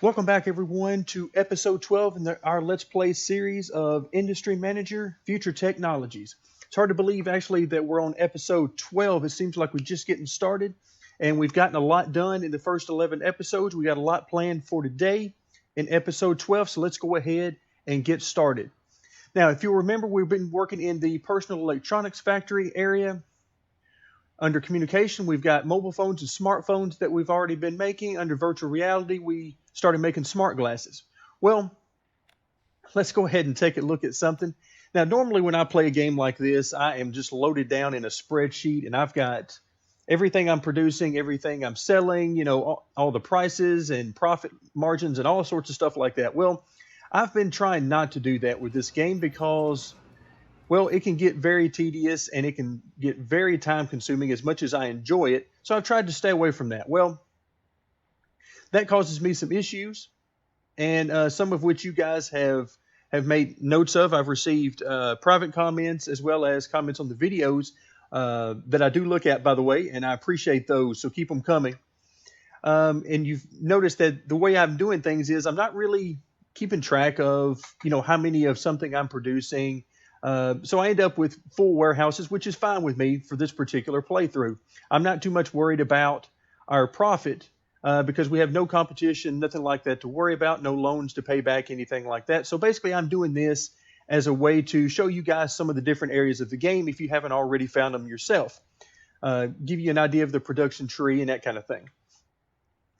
Welcome back, everyone, to episode 12 in our Let's Play series of Industry Manager Future Technologies. It's hard to believe, actually, that we're on episode 12. It seems like we're just getting started, and we've gotten a lot done in the first 11 episodes. We got a lot planned for today in episode 12, so let's go ahead and get started. Now, if you remember, we've been working in the personal electronics factory area. Under communication, we've got mobile phones and smartphones that we've already been making. Under virtual reality, we started making smart glasses. Well, let's go ahead and take a look at something. Now, normally when I play a game like this, I am just loaded down in a spreadsheet and I've got everything I'm producing, everything I'm selling, all the prices and profit margins and all sorts of stuff like that. Well, I've been trying not to do that with this game because it can get very tedious and it can get very time consuming as much as I enjoy it. So I've tried to stay away from that. Well, that causes me some issues, and some of which you guys have made notes of. I've received private comments as well as comments on the videos that I do look at, by the way, and I appreciate those. So keep them coming. And you've noticed that the way I'm doing things is I'm not really keeping track of, how many of something I'm producing. So I end up with full warehouses, which is fine with me for this particular playthrough. I'm not too much worried about our profit because we have no competition, nothing like that to worry about, no loans to pay back, anything like that. So basically, I'm doing this as a way to show you guys some of the different areas of the game if you haven't already found them yourself. Give you an idea of the production tree and that kind of thing.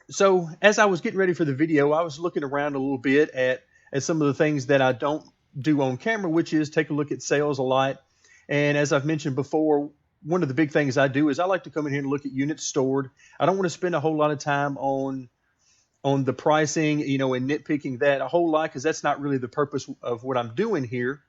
So as I was getting ready for the video, I was looking around a little bit at some of the things that I don't do on camera, which is take a look at sales a lot. And as I've mentioned before, one of the big things I do is I like to come in here and look at units stored. I don't want to spend a whole lot of time on the pricing, and nitpicking that a whole lot because that's not really the purpose of what I'm doing here.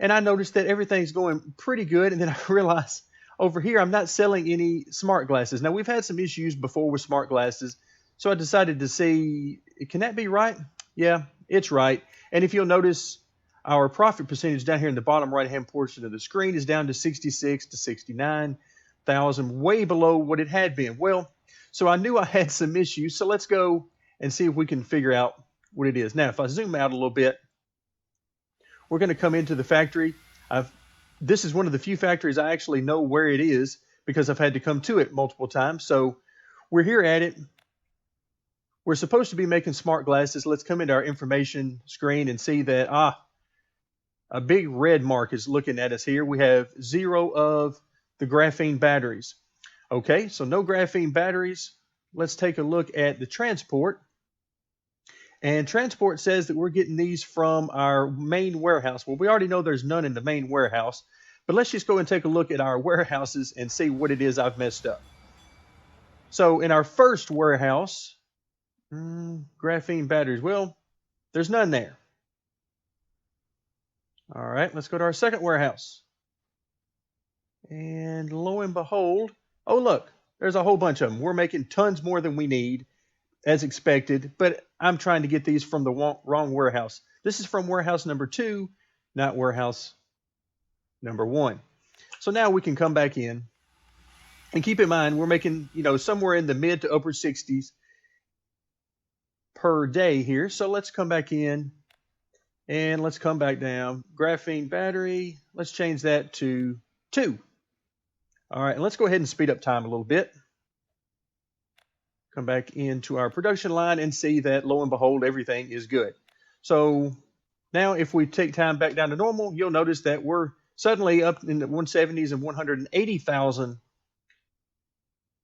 And I noticed that everything's going pretty good, and then I realized over here I'm not selling any smart glasses. Now, we've had some issues before with smart glasses, so I decided to see, can that be right? Yeah, it's right. And if you'll notice, our profit percentage down here in the bottom right-hand portion of the screen is down to 66 to 69,000, way below what it had been. Well, so I knew I had some issues, so let's go and see if we can figure out what it is. Now, if I zoom out a little bit, we're going to come into the factory. This is one of the few factories I actually know where it is because I've had to come to it multiple times. So we're here at it. We're supposed to be making smart glasses. Let's come into our information screen and see that, a big red mark is looking at us here. We have 0 of the graphene batteries. Okay, so no graphene batteries. Let's take a look at the transport. And transport says that we're getting these from our main warehouse. Well, we already know there's none in the main warehouse, but let's just go and take a look at our warehouses and see what it is I've messed up. So in our first warehouse, graphene batteries. Well, there's none there. All right, let's go to our second warehouse. And lo and behold, oh, look, there's a whole bunch of them. We're making tons more than we need, as expected, but I'm trying to get these from the wrong warehouse. This is from warehouse number 2, not warehouse number 1. So now we can come back in. And keep in mind, we're making, somewhere in the mid to upper 60s per day here. So let's come back in and let's come back down. Graphene battery, let's change that to 2. All right, and let's go ahead and speed up time a little bit. Come back into our production line and see that, lo and behold, everything is good. So now if we take time back down to normal, you'll notice that we're suddenly up in the 170s and 180,000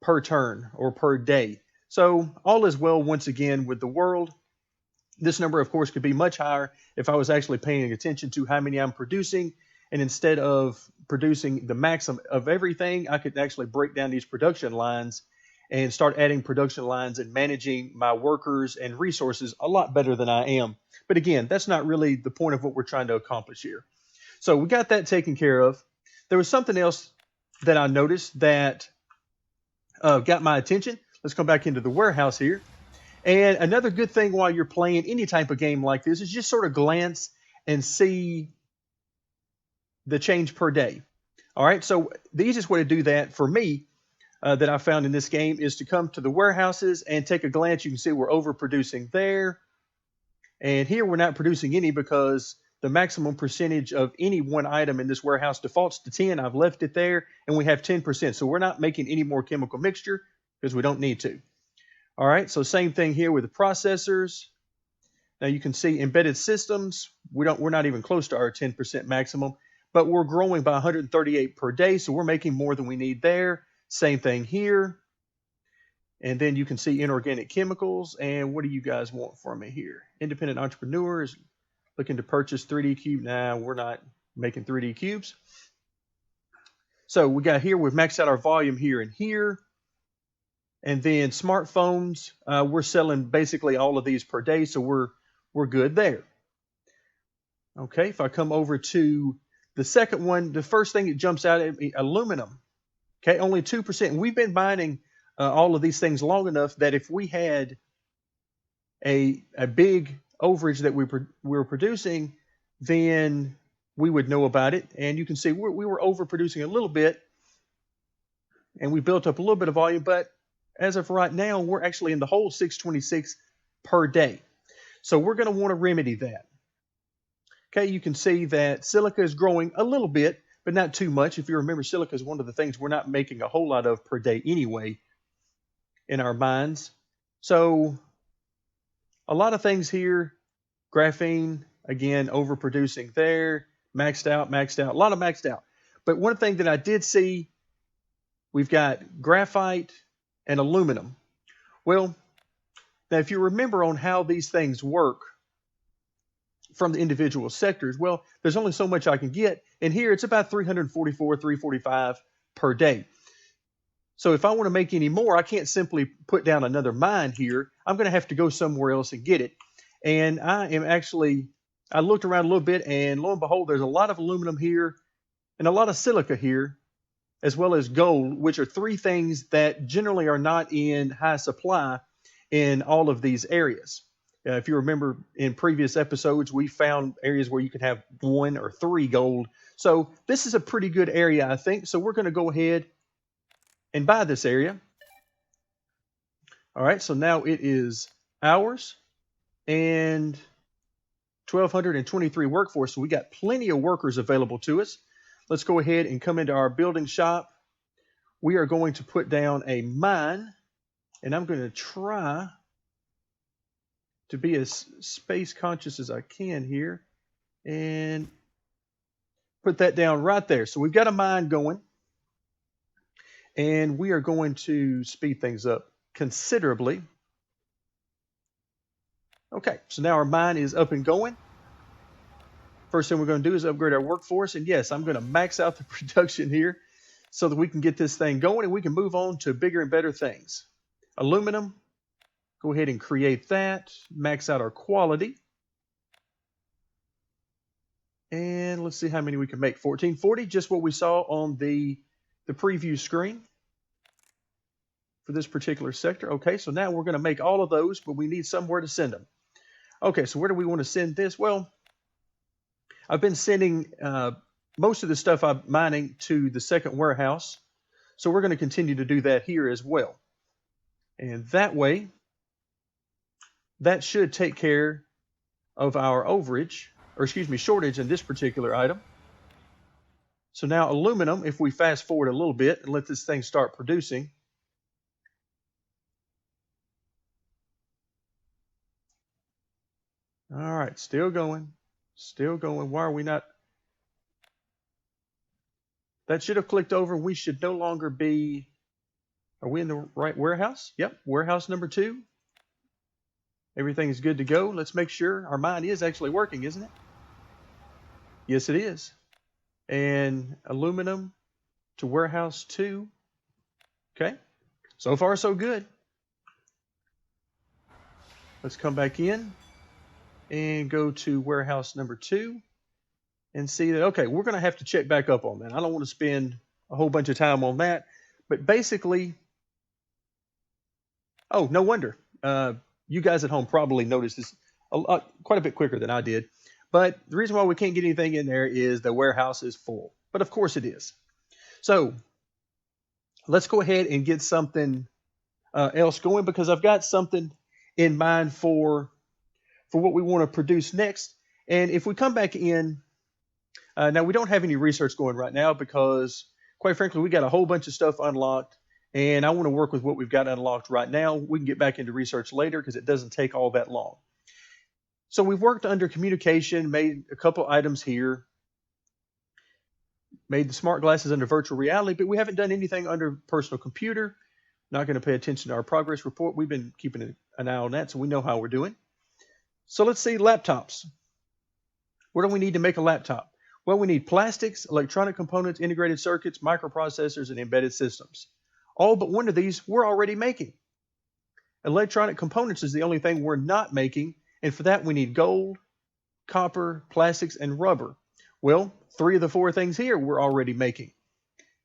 per turn or per day. So all is well once again with the world. This number, of course, could be much higher if I was actually paying attention to how many I'm producing. And instead of producing the maximum of everything, I could actually break down these production lines and start adding production lines and managing my workers and resources a lot better than I am. But again, that's not really the point of what we're trying to accomplish here. So we got that taken care of. There was something else that I noticed that got my attention. Let's come back into the warehouse here. And another good thing while you're playing any type of game like this is just sort of glance and see the change per day. All right, so the easiest way to do that for me, that I found in this game is to come to the warehouses and take a glance. You can see we're overproducing there. And here we're not producing any because the maximum percentage of any one item in this warehouse defaults to 10. I've left it there and we have 10%. So we're not making any more chemical mixture because we don't need to. All right, so same thing here with the processors. Now you can see embedded systems, we're not even close to our 10% maximum, but we're growing by 138 per day, so we're making more than we need there. Same thing here. And then you can see inorganic chemicals. And what do you guys want from me here? Independent entrepreneurs looking to purchase 3D cube. Nah, we're not making 3D cubes. So we got here, we've maxed out our volume here and here. And then smartphones, we're selling basically all of these per day, so we're good there. Okay, if I come over to the second one, the first thing that jumps out at me, aluminum. Okay, only 2%. And we've been mining all of these things long enough that if we had a big overage that we were producing, then we would know about it. And you can see we were overproducing a little bit, and we built up a little bit of volume, but as of right now, we're actually in the hole 626 per day. So we're going to want to remedy that. Okay, you can see that silica is growing a little bit, but not too much. If you remember, silica is one of the things we're not making a whole lot of per day anyway in our mines. So a lot of things here. Graphene, again, overproducing there. Maxed out, a lot of maxed out. But one thing that I did see, we've got graphite and aluminum. Well, now if you remember on how these things work from the individual sectors, well, there's only so much I can get. And here it's about 344, 345 per day. So if I want to make any more, I can't simply put down another mine here. I'm going to have to go somewhere else and get it. And I looked around a little bit, and lo and behold, there's a lot of aluminum here and a lot of silica here, as well as gold, which are three things that generally are not in high supply in all of these areas. If you remember in previous episodes, we found areas where you could have 1 or 3 gold. So this is a pretty good area, I think. So we're going to go ahead and buy this area. All right, so now it is ours and 1,223 workforce. So we got plenty of workers available to us. Let's go ahead and come into our building shop. We are going to put down a mine, and I'm going to try to be as space conscious as I can here and put that down right there. So we've got a mine going, and we are going to speed things up considerably. Okay, so now our mine is up and going. First thing we're going to do is upgrade our workforce. And yes, I'm going to max out the production here so that we can get this thing going and we can move on to bigger and better things. Aluminum, go ahead and create that. Max out our quality. And let's see how many we can make. 1440, just what we saw on the preview screen for this particular sector. Okay, so now we're going to make all of those, but we need somewhere to send them. Okay, so where do we want to send this? Well, I've been sending most of the stuff I'm mining to the second warehouse. So we're going to continue to do that here as well. And that way, that should take care of our shortage in this particular item. So now aluminum, if we fast forward a little bit and let this thing start producing. All right, still going. Still going. Why are we not? That should have clicked over. We should no longer be. Are we in the right warehouse? Yep, warehouse number 2. Everything is good to go. Let's make sure our mine is actually working, isn't it? Yes, it is. And aluminum to warehouse 2. Okay, so far so good. Let's come back in and go to warehouse number 2 and see that, okay, we're going to have to check back up on that. I don't want to spend a whole bunch of time on that, but basically, oh, no wonder. You guys at home probably noticed this quite a bit quicker than I did, but the reason why we can't get anything in there is the warehouse is full, but of course it is. So let's go ahead and get something else going, because I've got something in mind for what we want to produce next. And if we come back in, now we don't have any research going right now because, quite frankly, we got a whole bunch of stuff unlocked, and I want to work with what we've got unlocked right now. We can get back into research later because it doesn't take all that long. So we've worked under communication, made a couple items here, made the smart glasses under virtual reality, but we haven't done anything under personal computer. Not going to pay attention to our progress report. We've been keeping an eye on that, so we know how we're doing. So let's see, laptops. What do we need to make a laptop? Well, we need plastics, electronic components, integrated circuits, microprocessors, and embedded systems. All but one of these we're already making. Electronic components is the only thing we're not making, and for that we need gold, copper, plastics, and rubber. Well, 3 of the 4 things here we're already making.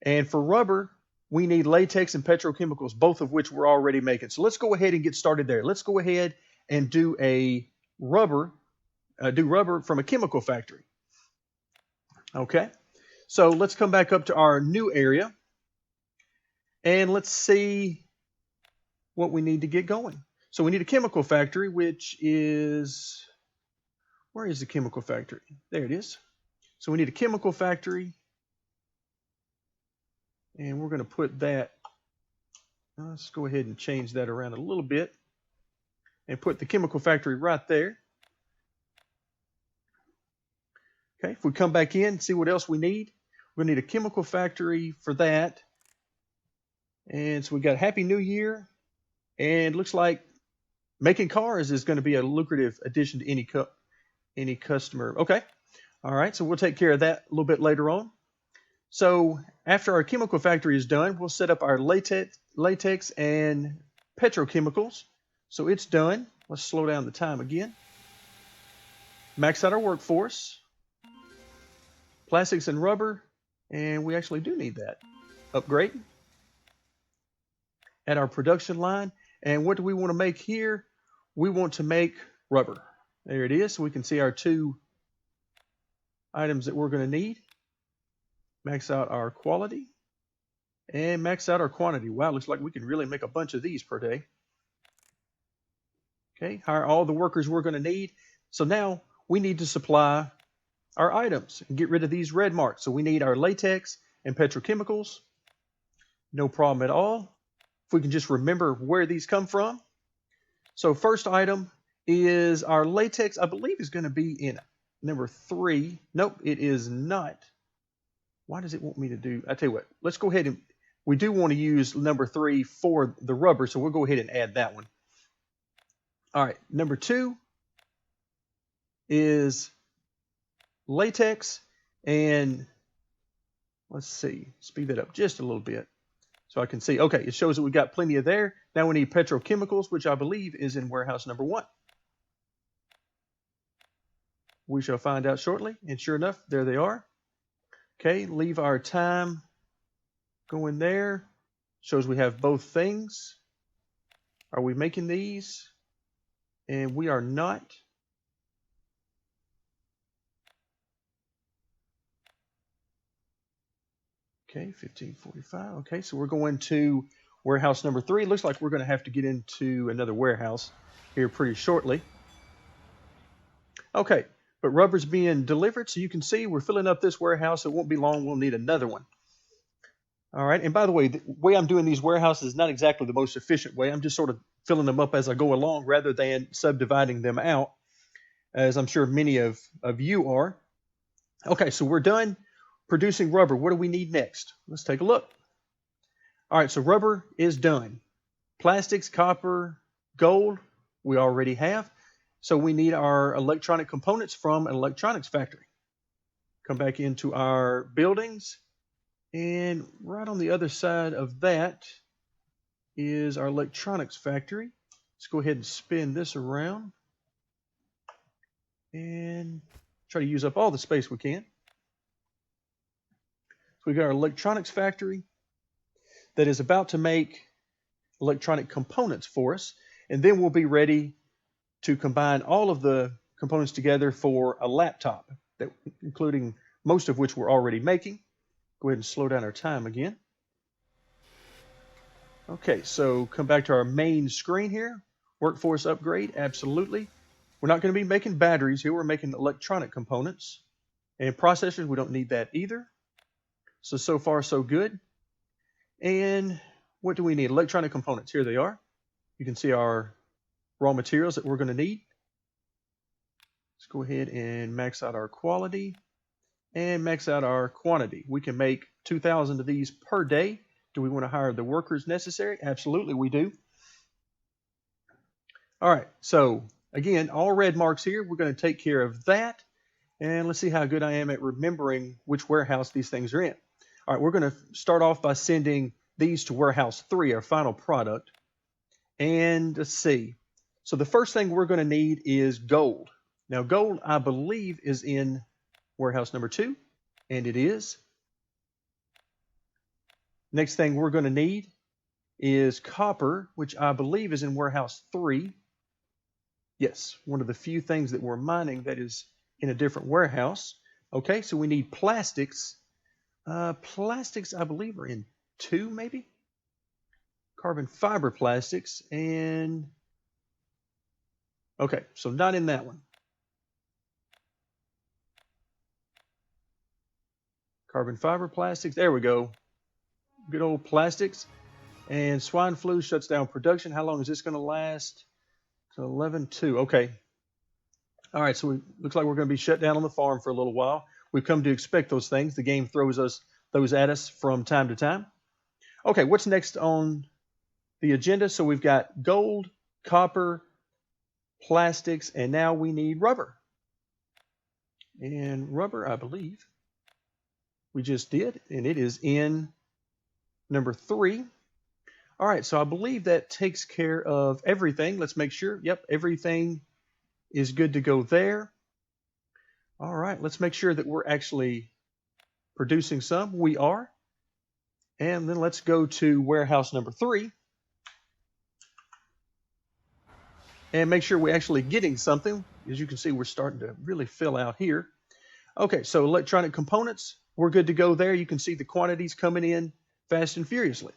And for rubber, we need latex and petrochemicals, both of which we're already making. So let's go ahead and get started there. Let's go ahead and do rubber from a chemical factory. Okay, so let's come back up to our new area and let's see what we need to get going. So we need a chemical factory, which is, where is the chemical factory? There it is. So we need a chemical factory, and we're going to put that, let's go ahead and change that around a little bit and put the chemical factory right there. Okay, if we come back in, see what else we need. We're going to need a chemical factory for that. And so we got Happy New Year. And looks like making cars is going to be a lucrative addition to any customer. Okay, all right, so we'll take care of that a little bit later on. So after our chemical factory is done, we'll set up our latex and petrochemicals. So it's done. Let's slow down the time again. Max out our workforce. Plastics and rubber, and we actually do need that. Upgrade. At our production line, and what do we want to make here? We want to make rubber. There it is. So we can see our 2 items that we're going to need. Max out our quality and max out our quantity. Wow, looks like we can really make a bunch of these per day. Okay, hire all the workers we're going to need. So now we need to supply our items and get rid of these red marks. So we need our latex and petrochemicals. No problem at all. If we can just remember where these come from. So first item is our latex. I believe is going to be in number 3. Nope, it is not. Why does it want me to do? I tell you what, let's go ahead and we do want to use number 3 for the rubber. So we'll go ahead and add that one. All right, number 2 is latex, and let's see, speed that up just a little bit so I can see. Okay, it shows that we got plenty of there. Now we need petrochemicals, which I believe is in warehouse number 1. We shall find out shortly, and sure enough, there they are. Okay, leave our time going there. Shows we have both things. Are we making these? And we are not. Okay, 1545. Okay, so we're going to warehouse number 3. Looks like we're going to have to get into another warehouse here pretty shortly. Okay, but rubber's being delivered, so you can see we're filling up this warehouse. It won't be long. We'll need another one. All right, and by the way I'm doing these warehouses is not exactly the most efficient way. I'm just sort of filling them up as I go along rather than subdividing them out, as I'm sure many of you are. Okay, so we're done producing rubber. What do we need next? Let's take a look. All right, so rubber is done. Plastics, copper, gold, we already have. So we need our electronic components from an electronics factory. Come back into our buildings, and right on the other side of that is our electronics factory. Let's go ahead and spin this around and try to use up all the space we can. So we got our electronics factory that is about to make electronic components for us, and then we'll be ready to combine all of the components together for a laptop, including most of which we're already making. Go ahead and slow down our time again. Okay, so come back to our main screen here. Workforce upgrade, absolutely. We're not going to be making batteries here. We're making electronic components. And processors, we don't need that either. So far, so good. And what do we need? Electronic components. Here they are. You can see our raw materials that we're going to need. Let's go ahead and max out our quality and max out our quantity. We can make 2,000 of these per day. Do we want to hire the workers necessary? Absolutely, we do. All right, so again, all red marks here. We're going to take care of that. And let's see how good I am at remembering which warehouse these things are in. All right, we're going to start off by sending these to warehouse 3, our final product. And let's see. So the first thing we're going to need is gold. Now, gold, I believe, is in warehouse number 2, and it is. Next thing we're going to need is copper, which I believe is in warehouse 3. Yes, one of the few things that we're mining that is in a different warehouse. Okay, so we need plastics. Plastics, I believe, are in 2, maybe? Carbon fiber plastics, and... Okay, so not in that one. Carbon fiber plastics, there we go. Good old plastics. And swine flu shuts down production. How long is this going to last? So 11/2. Okay. All right, so looks like we're going to be shut down on the farm for a little while. We've come to expect those things. The game throws those at us from time to time. Okay, what's next on the agenda? So we've got gold, copper, plastics, and now we need rubber. And rubber, I believe, we just did, and it is in number 3. All right, so I believe that takes care of everything. Let's make sure. Yep, everything is good to go there. All right, let's make sure that we're actually producing some. We are. And then let's go to warehouse number 3 and make sure we're actually getting something. As you can see, we're starting to really fill out here. Okay, so electronic components, we're good to go there. You can see the quantities coming in fast and furiously.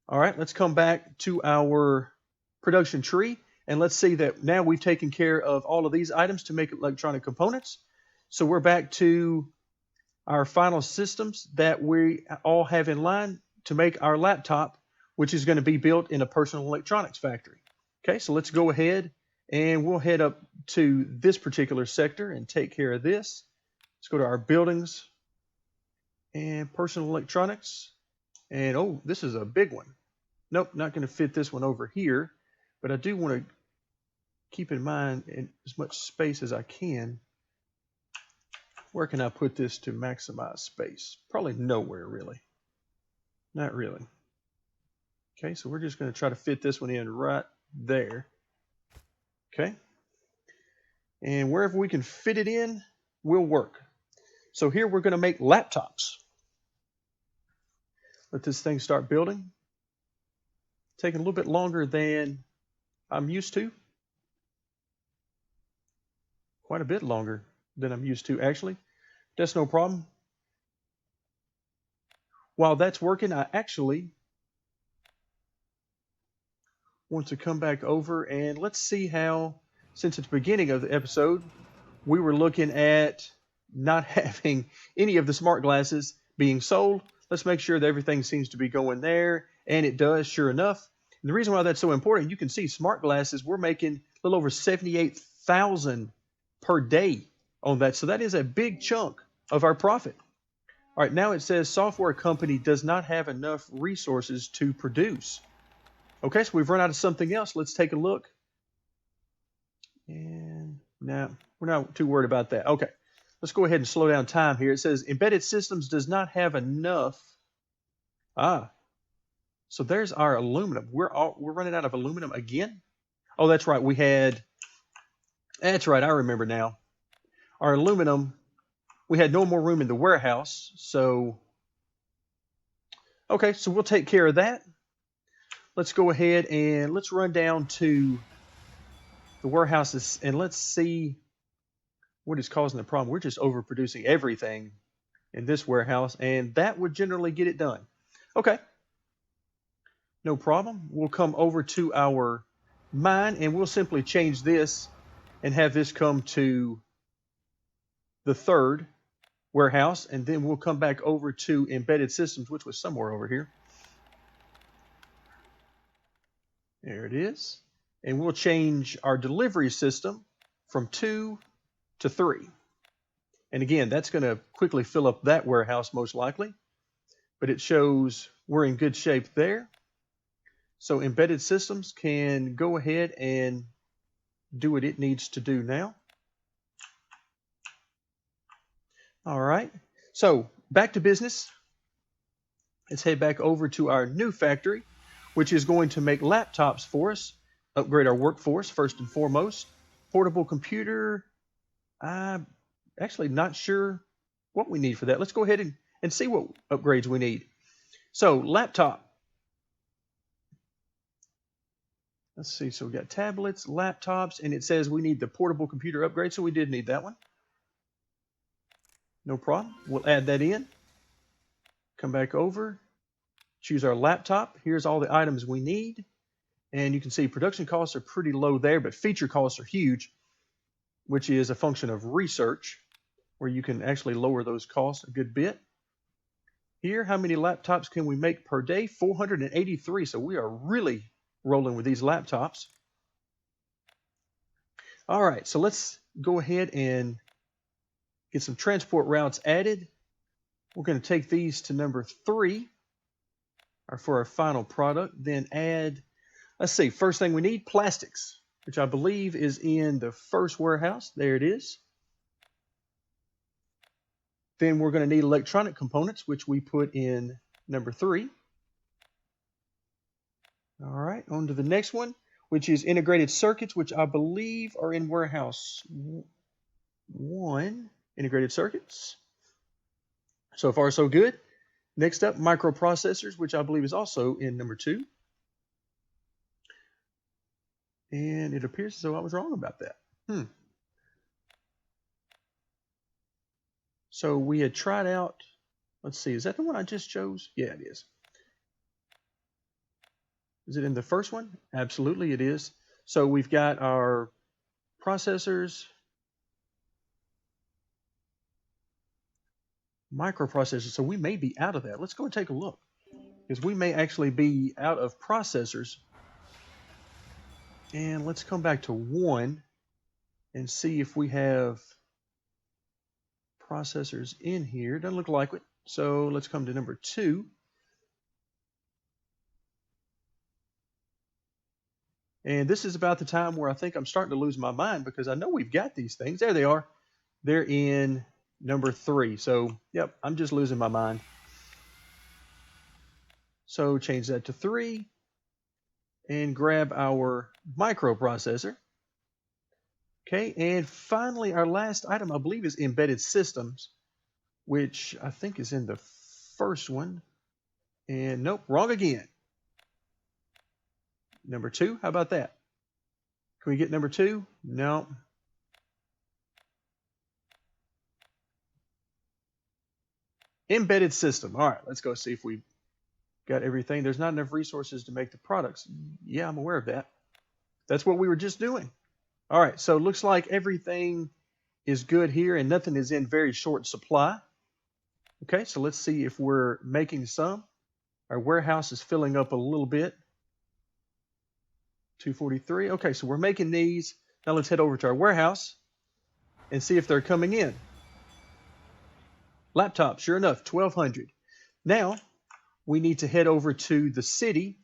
All right, let's come back to our production tree, and let's see that now we've taken care of all of these items to make electronic components. So we're back to our final systems that we all have in line to make our laptop, which is going to be built in a personal electronics factory. Okay, so let's go ahead and we'll head up to this particular sector and take care of this. Let's go to our buildings and personal electronics. And oh, this is a big one. Nope, not going to fit this one over here, but I do want to keep in mind in as much space as I can. Where can I put this to maximize space? Probably nowhere, really. Not really. Okay, so we're just going to try to fit this one in right there. Okay. And wherever we can fit it in will work. So here we're going to make laptops. Let this thing start building. Taking a little bit longer than I'm used to. Quite a bit longer than I'm used to, actually. That's no problem. While that's working, I actually want to come back over and let's see how, since it's the beginning of the episode, we were looking at not having any of the smart glasses being sold. Let's make sure that everything seems to be going there, and it does, sure enough. And the reason why that's so important, you can see smart glasses, we're making a little over 78,000 per day on that. So that is a big chunk of our profit. All right, now it says software company does not have enough resources to produce. Okay, so we've run out of something else. Let's take a look. And now we're not too worried about that. Okay, let's go ahead and slow down time here. It says embedded systems does not have enough. So there's our aluminum. We're running out of aluminum again. Oh, that's right. That's right. I remember now. Our aluminum, we had no more room in the warehouse. So, okay, so we'll take care of that. Let's go ahead and let's run down to the warehouses and let's see what is causing the problem. We're just overproducing everything in this warehouse, and that would generally get it done. Okay. No problem. We'll come over to our mine and we'll simply change this and have this come to the third warehouse, and then we'll come back over to embedded systems, which was somewhere over here. There it is. And we'll change our delivery system from 2 to 3. And again, that's going to quickly fill up that warehouse most likely, but it shows we're in good shape there. So embedded systems can go ahead and do what it needs to do now. All right, so back to business. Let's head back over to our new factory, which is going to make laptops for us, upgrade our workforce first and foremost. Portable computer, I'm actually not sure what we need for that. Let's go ahead and see what upgrades we need. So laptop. Let's see, so we got tablets, laptops, and it says we need the portable computer upgrade, so we did need that one. No problem. We'll add that in. Come back over, choose our laptop. Here's all the items we need. And you can see production costs are pretty low there, but feature costs are huge, which is a function of research, where you can actually lower those costs a good bit. Here, how many laptops can we make per day? 483. So we are really rolling with these laptops. All right, so let's go ahead and get some transport routes added. We're going to take these to number 3 for our final product, then add, let's see, first thing we need, plastics, which I believe is in the first warehouse. There it is. Then we're going to need electronic components, which we put in number 3. All right, on to the next one, which is integrated circuits, which I believe are in warehouse 1, integrated circuits. So far, so good. Next up, microprocessors, which I believe is also in number 2. And it appears as though I was wrong about that. So we had tried out, let's see, is that the one I just chose? Yeah, it is. Is it in the first one? Absolutely, it is. So we've got our processors, microprocessors. So we may be out of that. Let's go and take a look, because we may actually be out of processors. And let's come back to 1 and see if we have processors in here. Doesn't look like it. So let's come to number 2. And this is about the time where I think I'm starting to lose my mind, because I know we've got these things. There they are. They're in number 3. So, yep, I'm just losing my mind. So change that to 3 and grab our microprocessor. Okay, and finally, our last item, I believe, is embedded systems, which I think is in the first one. And nope, wrong again. Number 2, how about that? Can we get number 2? No. Embedded system. All right, let's go see if we got everything. There's not enough resources to make the products. Yeah, I'm aware of that. That's what we were just doing. All right, so it looks like everything is good here and nothing is in very short supply. Okay, so let's see if we're making some. Our warehouse is filling up a little bit. 243. Okay, so we're making these. Now let's head over to our warehouse and see if they're coming in. Laptop, sure enough, 1,200. Now we need to head over to the city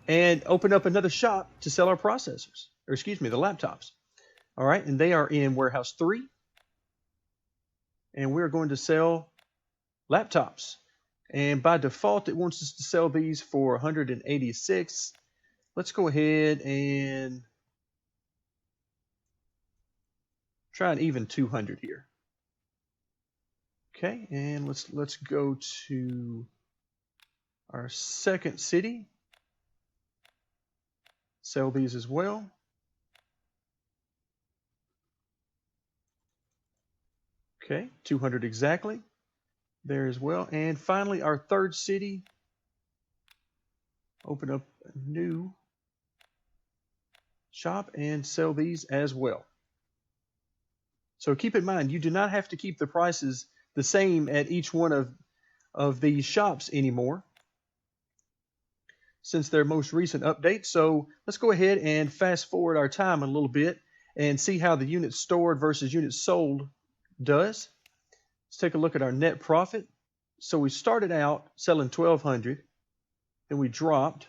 and open up another shop to sell our processors, or excuse me, the laptops. All right, and they are in warehouse 3. And we're going to sell laptops. And by default, it wants us to sell these for 186. Let's go ahead and try an even 200 here. Okay, and let's go to our second city. Sell these as well. Okay, 200 exactly there as well. And finally, our third city. open up a new shop and sell these as well. So keep in mind, you do not have to keep the prices the same at each one of these shops anymore since their most recent update. So let's go ahead and fast forward our time a little bit and see how the units stored versus units sold does. Let's take a look at our net profit. So we started out selling 1,200, then we dropped.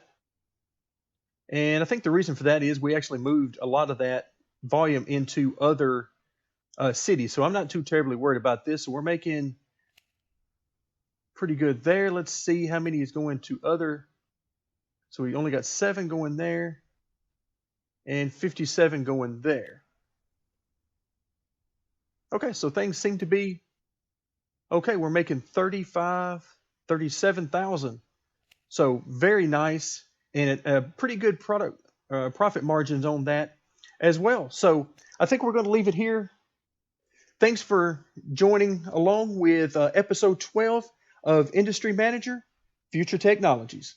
And I think the reason for that is we actually moved a lot of that volume into other cities. So I'm not too terribly worried about this. So we're making pretty good there. Let's see how many is going to other. So we only got 7 going there and 57 going there. Okay, so things seem to be okay. We're making 37,000. So very nice and a pretty good profit margins on that as well. So I think we're going to leave it here. Thanks for joining along with episode 12 of Industry Manager, Future Technologies.